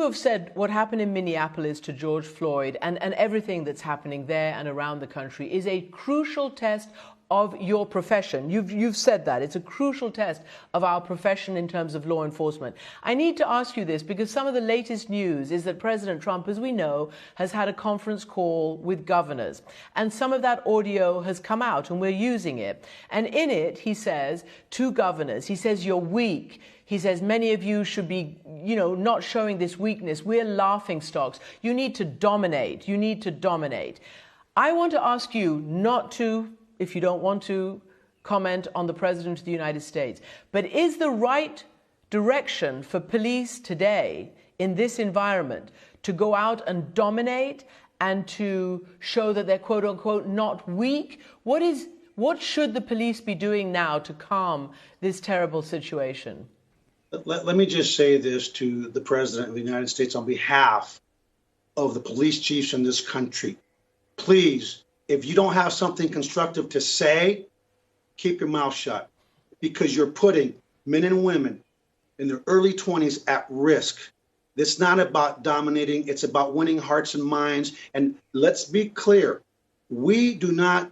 have said what happened in Minneapolis to George Floyd and everything that's happening there and around the country is a crucial test of your profession. You've said that. It's a crucial test of our profession in terms of law enforcement. I need to ask you this because some of the latest news is that President Trump, as we know, has had a conference call with governors. And some of that audio has come out and we're using it. And in it, he says to governors, he says, you're weak. He says, many of you should be, not showing this weakness. We're laughing stocks. You need to dominate. You need to dominate. I want to ask you not to, if you don't want to, comment on the President of the United States. But is the right direction for police today in this environment to go out and dominate and to show that they're quote unquote not weak? What should the police be doing now to calm this terrible situation? Let me just say this to the President of the United States on behalf of the police chiefs in this country. Please, if you don't have something constructive to say, keep your mouth shut, because you're putting men and women in their early 20s at risk. It's not about dominating. It's about winning hearts and minds. And let's be clear. We do not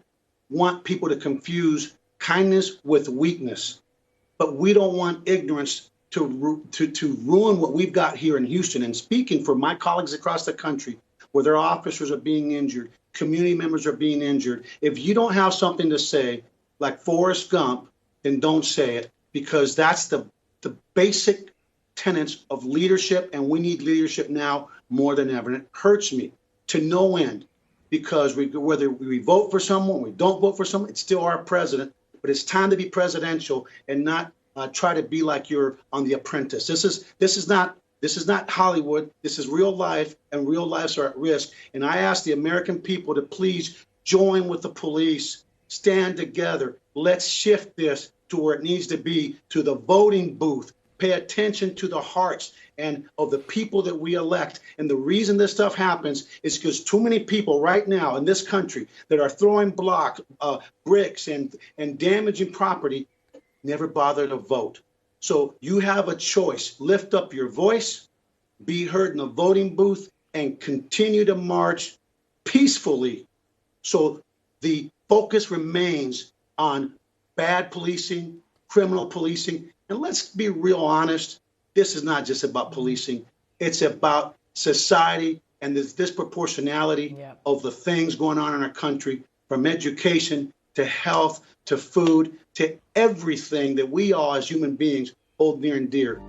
want people to confuse kindness with weakness, but we don't want ignorance to ruin what we've got here in Houston. And speaking for my colleagues across the country, where their officers are being injured, community members are being injured. If you don't have something to say, like Forrest Gump, then don't say it, because that's the basic tenets of leadership, and we need leadership now more than ever. And it hurts me to no end, because whether we vote for someone, we don't vote for someone, it's still our president. But it's time to be presidential and not try to be like you're on The Apprentice. This is not Hollywood. This is real life, and real lives are at risk. And I ask the American people to please join with the police, stand together. Let's shift this to where it needs to be, to the voting booth. Pay attention to the hearts and of the people that we elect. And the reason this stuff happens is because too many people right now in this country that are throwing bricks and damaging property never bother to vote. So you have a choice. Lift up your voice, be heard in the voting booth, and continue to march peacefully. So the focus remains on bad policing, criminal policing. And let's be real honest. This is not just about policing. It's about society and this disproportionality of the things going on in our country, from education to health to food to everything that we all as human beings hold near and dear.